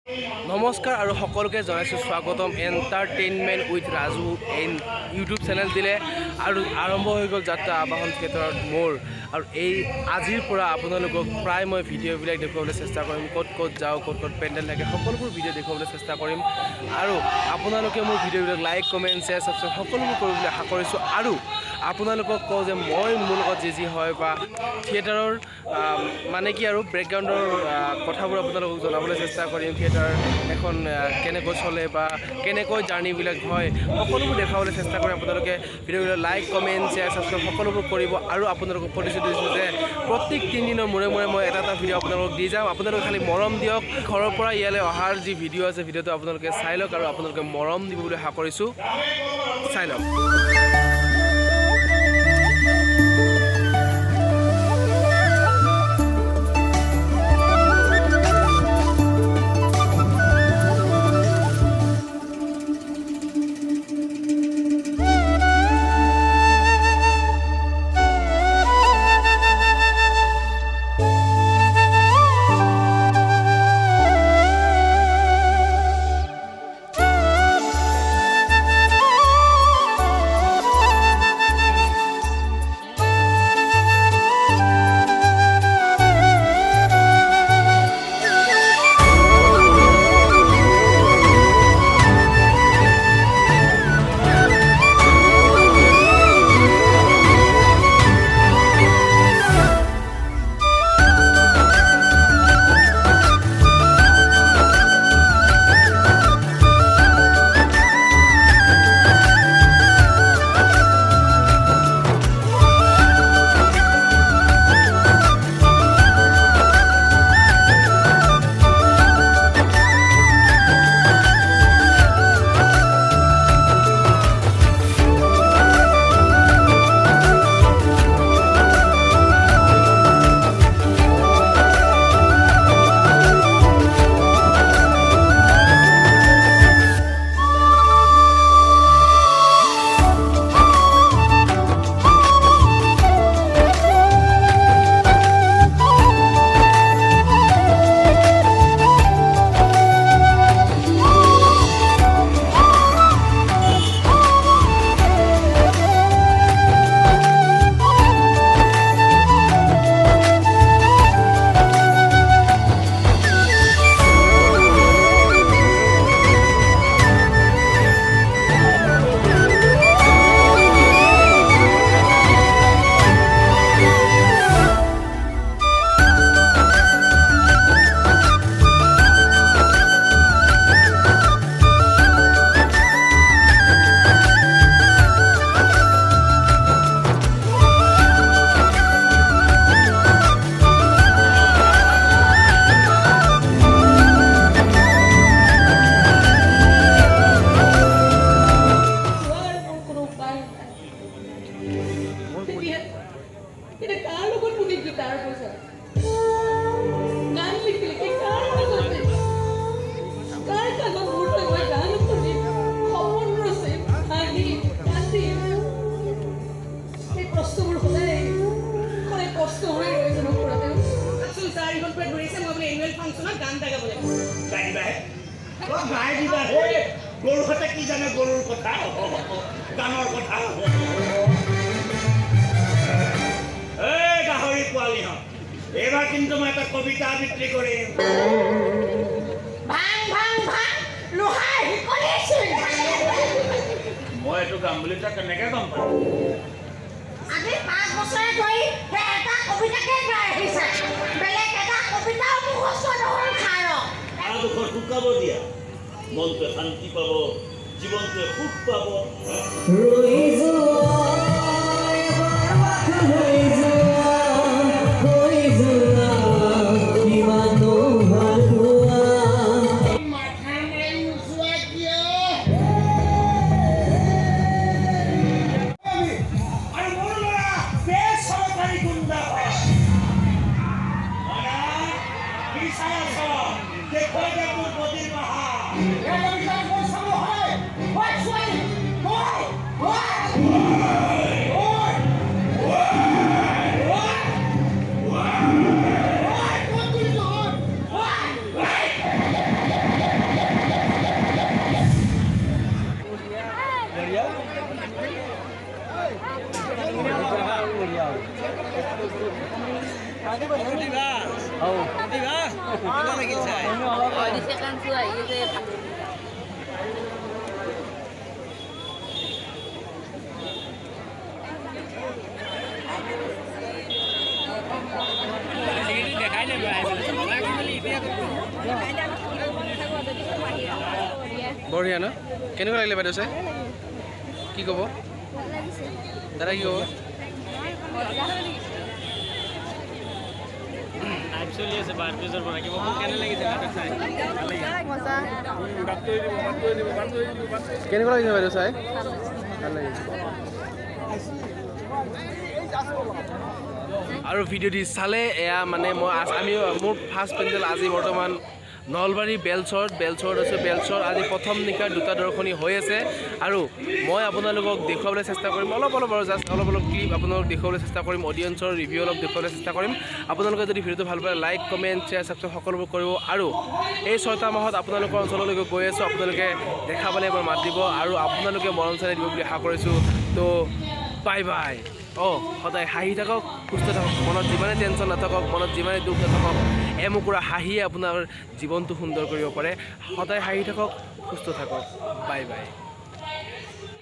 নমস্কাৰ আৰু সকলোকে জনাইছোঁ স্বাগতম entertainment with Raju N YouTube channel দিলে আৰু আৰম্ভ হৈ গ'ল যাত্ৰা আবাহন থিয়েটাৰত মোৰ আৰু এই আজিৰ পৰা আপোনালোকক প্ৰায় মই ভিডিঅ'বিলাক দেখুৱাবলৈ চেষ্টা কৰিম ক'ত ক'ত যাওঁ ক'ত ক'ত পেণ্ডেল থাকে সকলোবোৰ ভিডিঅ' দেখুৱাবলৈ চেষ্টা কৰিম আৰু আপোনালোকে মোৰ ভিডিঅ'বিলাক লাইক কমেণ্ট শ্বেয়াৰ ছাবস্ক্ৰাইব সকলোবোৰ কৰিবলৈ আশা কৰিছোঁ আৰু আপোনালোকক কওঁ যে মই মোৰ লগত যি হয় বা থিয়েটাৰৰ মানে কি আৰু বেকগ্ৰাউণ্ডৰ কথাবোৰ আপোনালোকক জনাবলৈ চেষ্টা কৰিম থিয়েটাৰ এখন কেনেকৈ চলে বা কেনেকৈ জাৰ্ণিবিলাক হয় সকলোবোৰ দেখাবলৈ চেষ্টা কৰিম আপোনালোকে ভিডিঅ'বিলাক লাইক কমেণ্ট শ্বেয়াৰ ছাবস্ক্ৰাইব সকলোবোৰ কৰিব আৰু আপোনালোকক প্ৰতিশ্ৰুতি দিছোঁ যে প্ৰত্যেক 3 দিনৰ মূৰে মূৰে মই এটা ভিডিঅ' আপোনালোকক দি যাম আপোনালোকে খালি মৰম দিয়ক ঘৰৰ পৰা ইয়ালৈ অহাৰ যি ভিডিঅ' আছে ভিডিঅ'টো আপোনালোকে চাই লওক আৰু আপোনালোকে মৰম দিব বুলি আশা কৰিছোঁ চাই লওক গৰুৰ কথা কি জানে গৰুৰ কথা গানৰ কথা এই গাহৰি পোৱালি হম এবাৰ কিন্তু মই এটা কবিতা আবৃত্তি কৰিম ভাং ভাং ভাং লোহাৰ হিকলিছিল মই এইটো গাম বুলি তই কেনেকৈ গম পালি আজি 5 বছৰ ধৰি এটা কবিতাকে গাই আহিছে বেলেগ এটা কবিতাও মুখস্থ নহল খাৰ আৰু দুখৰ শুকাব দিয়া মনটো শান্তি পাব জীৱনটো সুখ পাব ৰৈ যোৱা ৰৈ যোৱা হৈ যোৱা কিমানো ভাল হোৱা মাথা মাৰি নোযোৱা কিয় আৰু মোৰ ল'ৰা বেচৰকাৰী গুণ্ডা হয় কি চাই আছ দেখুৱাই দে মোৰ বদিৰ বাহা বঢ়িয়া ন কেনেকুৱা লাগিলে বাইদেউ চাই কি ক'ব দাদা কি ক'ব কেনেকুৱা লাগিছে বাইদেউ চাই ভাল লাগিছে আৰু ভিডিঅ'টি চালে এয়া মানে আমি মোৰ ফাৰ্ষ্ট পেণ্ডেল আজি বৰ্তমান নলবাৰী বেলচৰত আছোঁ বেলচৰ আজি প্ৰথম নিশাৰ দুটা দৰ্শনী হৈ আছে আৰু মই আপোনালোকক দেখুৱাবলৈ চেষ্টা কৰিম অলপ আৰু জাষ্ট অলপ ক্লিপ আপোনালোকক দেখুৱাবলৈ চেষ্টা কৰিম অডিয়েঞ্চৰ ৰিভিউ অলপ দেখুৱাবলৈ চেষ্টা কৰিম আপোনালোকে যদি ভিডিঅ'টো ভাল পায় লাইক কমেণ্ট শ্বেয়াৰ ছাবস্ক্ৰাইব সকলোবোৰ কৰিব আৰু এই 6টা মাহত আপোনালোকৰ অঞ্চললৈকে গৈ আছোঁ আপোনালোকে দেখা পালে এবাৰ মাত দিব আৰু আপোনালোকে মৰম চাই দিব বুলি আশা কৰিছোঁ তো বাই বাই সদায় হাঁহি থাকক সুস্থ থাকক মনত যিমানে টেনশ্যন নাথাকক মনত যিমানে দুখ নাথাকক এমুকুৰা হাঁহিয়ে আপোনাৰ জীৱনটো সুন্দৰ কৰিব পাৰে সদায় হাঁহি থাকক সুস্থ থাকক বাই বাই